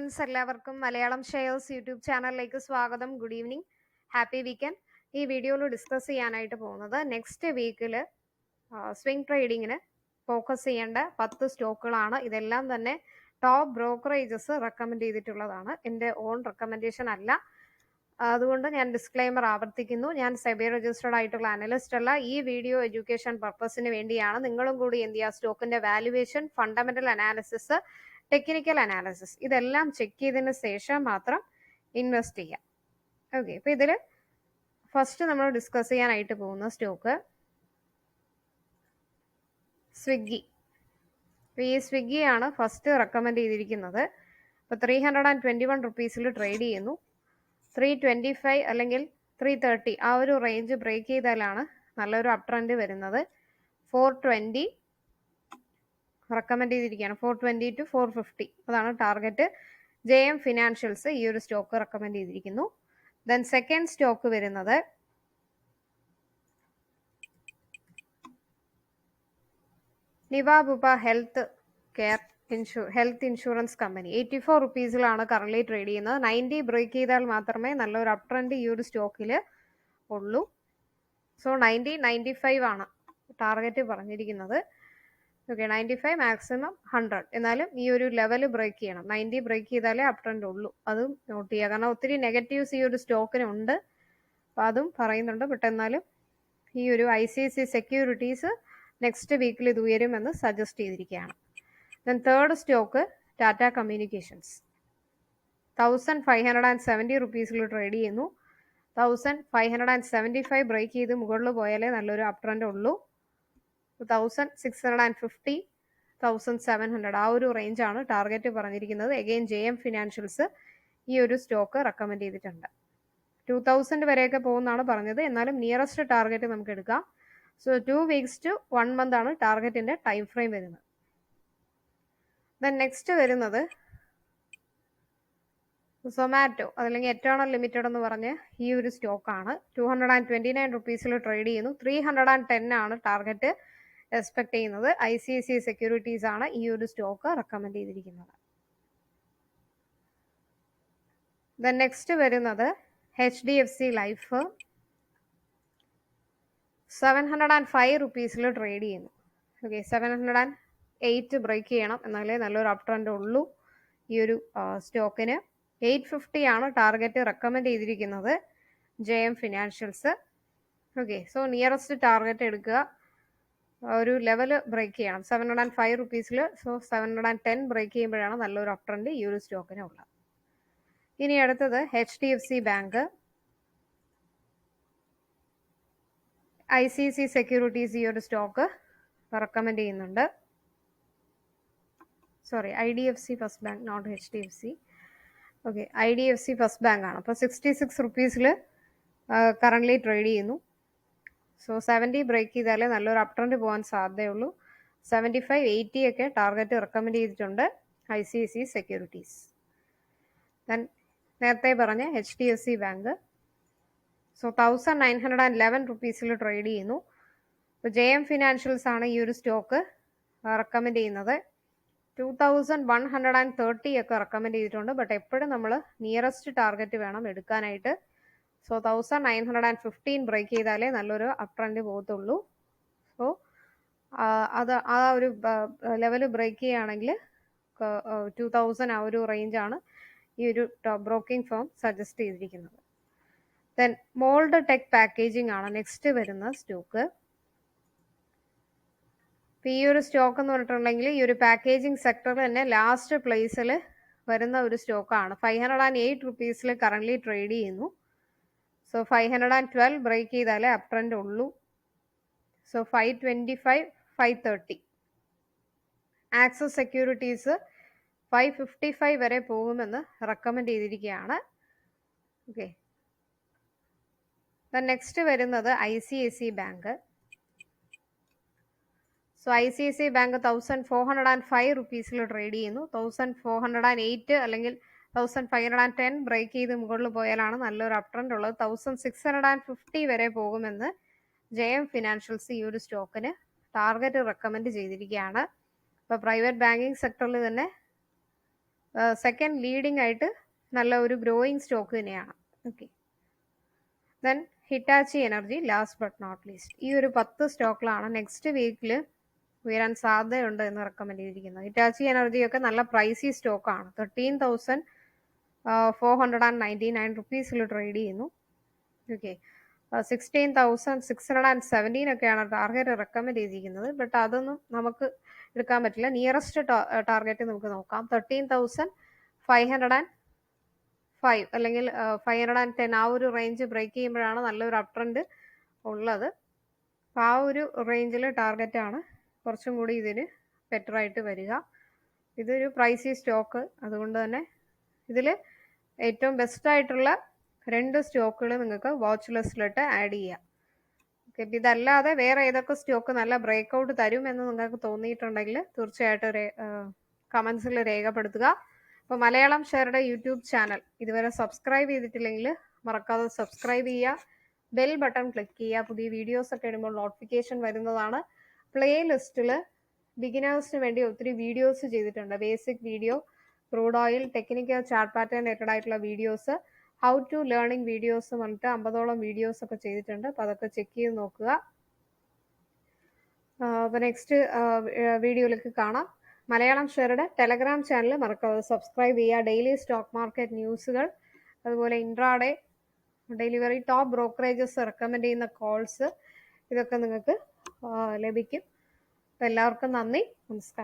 Friends, എല്ലാവർക്കും Malayalam shares YouTube ചാനലിലേക്ക് സ്വാഗതം. Good evening, happy weekend. ഈ വീഡിയോയിൽ ഡിസ്കസ് ചെയ്യാനായിട്ട് പോകുന്നത് നെക്സ്റ്റ് വീക്കിൽ സ്വിംഗ് ട്രേഡിങ്ങിന് ഫോക്കസ് ചെയ്യേണ്ട 10 സ്റ്റോക്കുകളാണ്. ഇതെല്ലാം തന്നെ ടോപ്പ് ബ്രോക്കറേജസ് റെക്കമെൻഡ് ചെയ്തിട്ടുള്ളതാണ്, എൻ്റെ ഓൺ റെക്കമെൻഡേഷൻ അല്ല. അതുകൊണ്ട് ഞാൻ ഡിസ്ക്ലെയിമർ ആവർത്തിക്കുന്നു, ഞാൻ സെബി രജിസ്റ്റേർഡ് ആയിട്ടുള്ള അനലിസ്റ്റ് അല്ല. ഈ വീഡിയോ എഡ്യൂക്കേഷൻ പർപ്പസിന് വേണ്ടിയാണ്. നിങ്ങളും കൂടി എന്ത് ചെയ്യുക, സ്റ്റോക്കിന്റെ valuation, fundamental analysis, technical analysis ഇതെല്ലാം ചെക്ക് ചെയ്തതിന് ശേഷം മാത്രം ഇൻവെസ്റ്റ് ചെയ്യാം. ഓക്കെ, ഇപ്പൊ ഇതിൽ ഫസ്റ്റ് നമ്മൾ ഡിസ്കസ് ചെയ്യാനായിട്ട് പോകുന്ന സ്റ്റോക്ക് സ്വിഗ്ഗി. ഈ സ്വിഗ്ഗിയാണ് ഫസ്റ്റ് റെക്കമെൻഡ് ചെയ്തിരിക്കുന്നത്. ഇപ്പൊ 321 റുപ്പീസിൽ ട്രേഡ് ചെയ്യുന്നു. 325 അല്ലെങ്കിൽ 330 ആ ഒരു റേഞ്ച് ബ്രേക്ക് ചെയ്താലാണ് നല്ലൊരു അപ് ട്രെൻഡ് വരുന്നത്. 420 റെക്കമെൻഡ് ചെയ്തിരിക്കുകയാണ്. 420 to 450 അതാണ് ടാർഗറ്റ്. JM ഫിനാൻഷ്യൽസ് ഈ ഒരു സ്റ്റോക്ക് റെക്കമെൻഡ് ചെയ്തിരിക്കുന്നു. ദെൻ സെക്കൻഡ് സ്റ്റോക്ക് വരുന്നത് നിവാബുബ ഹെൽത്ത് ഇൻഷുറൻസ് കമ്പനി. 84 റുപ്പീസിലാണ് കറന്റ് ട്രേഡ് ചെയ്യുന്നത്. 90 ബ്രേക്ക് ചെയ്താൽ മാത്രമേ നല്ലൊരു അപ് ട്രെൻഡ് ഈ ഒരു സ്റ്റോക്കിൽ ഉള്ളൂ. സോ 95 ആണ് ടാർഗറ്റ് പറഞ്ഞിരിക്കുന്നത്. Okay, 95 maximum 100. എന്നാലും ഈ ഒരു ലെവൽ ബ്രേക്ക് ചെയ്യണം. 90 ബ്രേക്ക് ചെയ്താലേ അപ് ട്രെൻഡ് ഉള്ളൂ. അതും നോട്ട് ചെയ്യുക, കാരണം ഒത്തിരി നെഗറ്റീവ്സ് ഈ ഒരു സ്റ്റോക്കിനുണ്ട്. അപ്പം അതും പറയുന്നുണ്ട്. ബട്ട് എന്നാലും ഈ ഒരു ICICI സെക്യൂരിറ്റീസ് നെക്സ്റ്റ് വീക്കിൽ ഇത് ഉയരുമെന്ന് സജസ്റ്റ് ചെയ്തിരിക്കുകയാണ്. Then third stock Tata communications. 1570 റുപ്പീസിൽ ട്രേഡ് ചെയ്യുന്നു. 1575 ബ്രേക്ക് ചെയ്ത് മുകളിൽ പോയാലേ നല്ലൊരു അപ് ട്രെൻഡ് ഉള്ളൂ. 1650 1700 ആ ഒരു റേഞ്ചാണ് ടാർഗറ്റ് പറഞ്ഞിരിക്കുന്നത്. അഗെയിൻ JM ഫിനാൻഷ്യൽസ് ഈ ഒരു സ്റ്റോക്ക് റെക്കമെൻഡ് ചെയ്തിട്ടുണ്ട്. 2000 വരെയൊക്കെ പോകുന്നതാണ് പറഞ്ഞത്. എന്നാലും നിയറസ്റ്റ് ടാർഗറ്റ് നമുക്ക് എടുക്കാം. സോ 2 weeks to 1 month ആണ് ടാർഗറ്റിന്റെ ടൈം ഫ്രെയിം വരുന്നത്. ദെൻ നെക്സ്റ്റ് വരുന്നത് സൊമാറ്റോ അതല്ലെങ്കിൽ എറ്റേണൽ ലിമിറ്റഡ് എന്ന് പറഞ്ഞ് ഈ ഒരു സ്റ്റോക്കാണ്. 229 റുപ്പീസിൽ ട്രേഡ് ചെയ്യുന്നു. 310 ആണ് ടാർഗറ്റ് എക്സ്പെക്ട് ചെയ്യുന്നത്. ICICI സെക്യൂരിറ്റീസ് ആണ് ഈ ഒരു സ്റ്റോക്ക് റെക്കമെൻഡ് ചെയ്തിരിക്കുന്നത്. ദെൻ നെക്സ്റ്റ് വരുന്നത് HDFC ലൈഫ്. 705 റുപ്പീസിൽ ട്രേഡ് ചെയ്യുന്നു. ഓക്കെ, 708 ബ്രേക്ക് ചെയ്യണം, എന്നാലേ നല്ലൊരു അപ് ട്രെൻഡ് ഉള്ളൂ ഈ ഒരു സ്റ്റോക്കിന്. 850 ആണ് ടാർഗറ്റ് റെക്കമെൻഡ് ചെയ്തിരിക്കുന്നത് JM financials. Okay, so nearest target എടുക്കുക. ഒരു ലെവൽ ബ്രേക്ക് ചെയ്യണം 705 റുപ്പീസിൽ. സോ 710 ബ്രേക്ക് ചെയ്യുമ്പോഴാണ് നല്ലൊരു അപ് ട്രെൻഡ് ഈ ഒരു സ്റ്റോക്കിന് ഉള്ളത്. ഇനി അടുത്തത് HDFC ബാങ്ക്. ICICI സെക്യൂരിറ്റീസ് ഈ ഒരു സ്റ്റോക്ക് റെക്കമെൻഡ് ചെയ്യുന്നുണ്ട്. Sorry, IDFC first bank, not HDFC. Okay, IDFC first bank ആണ്. അപ്പോൾ 66 റുപ്പീസിൽ കറൻ്റ്ലി ട്രേഡ് ചെയ്യുന്നു. സോ 70 ബ്രേക്ക് ചെയ്താലേ നല്ലൊരു അപ് ട്രെൻഡ് പോകാൻ സാധ്യതയുള്ളൂ. 75 80 ഒക്കെ ടാർഗറ്റ് റെക്കമെൻഡ് ചെയ്തിട്ടുണ്ട് ICICI സെക്യൂരിറ്റീസ്. ദെൻ നേരത്തെ പറഞ്ഞ HDFC ബാങ്ക്. സോ 1911 റുപ്പീസിൽ ട്രേഡ് ചെയ്യുന്നു. ഇപ്പോൾ JM ഫിനാൻഷ്യൽസ് ആണ് ഈ ഒരു സ്റ്റോക്ക് റെക്കമെൻഡ് ചെയ്യുന്നത്. 2130 ഒക്കെ റെക്കമെൻഡ് ചെയ്തിട്ടുണ്ട്. ബട്ട് എപ്പോഴും നമ്മൾ നിയറസ്റ്റ് ടാർഗറ്റ് വേണം എടുക്കാനായിട്ട്. സോ 1915 ബ്രേക്ക് ചെയ്താലേ നല്ലൊരു അപ് ട്രെൻഡ് പോകത്തുള്ളൂ. സോ അത് ആ ഒരു ലെവൽ ബ്രേക്ക് ചെയ്യുകയാണെങ്കിൽ 2000 ആ ഒരു റേഞ്ചാണ് ഈ ഒരു ബ്രോക്കിംഗ് ഫേം സജസ്റ്റ് ചെയ്തിരിക്കുന്നത്. ദെൻ മോൾഡ് ടെക് പാക്കേജിംഗ് ആണ് നെക്സ്റ്റ് വരുന്ന സ്റ്റോക്ക്. ഈ ഒരു സ്റ്റോക്ക് എന്ന് പറഞ്ഞിട്ടുണ്ടെങ്കിൽ ഈ ഒരു പാക്കേജിംഗ് സെക്ടറിൽ തന്നെ ലാസ്റ്റ് പ്ലേസിൽ വരുന്ന ഒരു സ്റ്റോക്കാണ്. 508 റുപ്പീസിൽ കറൻ്റ്ലി ട്രേഡ് ചെയ്യുന്നു. സോ 512 ബ്രേക്ക് ചെയ്താലേ അപ് ട്രെൻഡ് ഉള്ളൂ. സോ 525 530. ആക്സിസ് സെക്യൂരിറ്റീസ് 555 വരെ പോകുമെന്ന് റെക്കമെൻഡ് ചെയ്തിരിക്കുകയാണ്. ഓക്കെ, നെക്സ്റ്റ് വരുന്നത് ICICI bank. So ICICI bank 1405 റുപ്പീസിൽ ട്രേഡ് ചെയ്യുന്നു. 1408 അല്ലെങ്കിൽ 1510 ബ്രേക്ക് ചെയ്ത് മുകളിൽ പോയാലാണ് നല്ലൊരു അപ് ട്രെൻഡ് ഉള്ളത്. 1650 വരെ പോകുമെന്ന് JM ഫിനാൻഷ്യൽസ് ഈ ഒരു സ്റ്റോക്കിന് ടാർഗറ്റ് റെക്കമെൻഡ് ചെയ്തിരിക്കുകയാണ്. ഇപ്പോൾ പ്രൈവറ്റ് ബാങ്കിങ് സെക്ടറിൽ തന്നെ സെക്കൻഡ് ലീഡിംഗ് ആയിട്ട് നല്ല ഒരു ഗ്രോയിങ് സ്റ്റോക്ക് തന്നെയാണ്. Okay, then Hitachi energy last but not least. ഈ ഒരു 10 സ്റ്റോക്കിലാണ് നെക്സ്റ്റ് വീക്കിൽ ഉയരാൻ സാധ്യതയുണ്ട് എന്ന് റെക്കമെൻഡ് ചെയ്തിരിക്കുന്നത്. ഹിറ്റാച്ചി എനർജിയൊക്കെ നല്ല പ്രൈസി സ്റ്റോക്കാണ്. 13,499 റുപ്പീസിൽ ട്രേഡ് ചെയ്യുന്നു. ഓക്കെ, 16,617 ഒക്കെയാണ് ടാർഗറ്റ് റെക്കമെൻഡ് ചെയ്തിരിക്കുന്നത്. ബട്ട് അതൊന്നും നമുക്ക് എടുക്കാൻ പറ്റില്ല. നിയറസ്റ്റ് ടാർഗറ്റ് നമുക്ക് നോക്കാം. 13,505 അല്ലെങ്കിൽ 510 ആ ഒരു റേഞ്ച് ബ്രേക്ക് ചെയ്യുമ്പോഴാണ് നല്ലൊരു അപ് ട്രെൻഡ് ഉള്ളത്. അപ്പോൾ ആ ഒരു റേഞ്ചിൽ ടാർഗറ്റാണ് കുറച്ചും കൂടി ഇതിന് ബെറ്റർ ആയിട്ട് വരിക. ഇതൊരു പ്രൈസി സ്റ്റോക്ക്, അതുകൊണ്ട് തന്നെ ഇതിൽ ഏറ്റവും ബെസ്റ്റ് ആയിട്ടുള്ള 2 സ്റ്റോക്കുകൾ നിങ്ങൾക്ക് വാച്ച് ലിസ്റ്റിലിട്ട് ആഡ് ചെയ്യാം. ഓക്കെ, ഇപ്പം ഇതല്ലാതെ വേറെ ഏതൊക്കെ സ്റ്റോക്ക് നല്ല ബ്രേക്ക് ഔട്ട് തരും എന്ന് നിങ്ങൾക്ക് തോന്നിയിട്ടുണ്ടെങ്കിൽ തീർച്ചയായിട്ടും കമൻസിൽ രേഖപ്പെടുത്തുക. അപ്പോൾ മലയാളം ഷെയറുടെ യൂട്യൂബ് ചാനൽ ഇതുവരെ സബ്സ്ക്രൈബ് ചെയ്തിട്ടില്ലെങ്കിൽ മറക്കാതെ സബ്സ്ക്രൈബ് ചെയ്യുക, ബെൽ ബട്ടൺ ക്ലിക്ക് ചെയ്യുക. പുതിയ വീഡിയോസ് ഒക്കെ ഇടുമ്പോൾ നോട്ടിഫിക്കേഷൻ വരുന്നതാണ്. പ്ലേ ലിസ്റ്റിൽ ബിഗിനേഴ്സിന് വേണ്ടി ഒത്തിരി വീഡിയോസ് ചെയ്തിട്ടുണ്ട്. Basic video, crude oil, technical chart pattern related ആയിട്ടുള്ള videos, how to learning videos പറഞ്ഞിട്ട് 50ഓളം വീഡിയോസ് ഒക്കെ ചെയ്തിട്ടുണ്ട്. അപ്പോൾ അതൊക്കെ ചെക്ക് ചെയ്ത് നോക്കുക. അപ്പോൾ നെക്സ്റ്റ് വീഡിയോയിലേക്ക് കാണാം. മലയാളം ഷെയറുടെ ടെലഗ്രാം ചാനൽ മറക്കാതെ സബ്സ്ക്രൈബ് ചെയ്യുക. ഡെയിലി സ്റ്റോക്ക് മാർക്കറ്റ് ന്യൂസുകൾ, അതുപോലെ intraday, delivery, top brokerages recommend ചെയ്യുന്ന കോൾസ്, ഇതൊക്കെ നിങ്ങൾക്ക് ലഭിക്കും. അപ്പോൾ എല്ലാവർക്കും നന്ദി, നമസ്കാരം.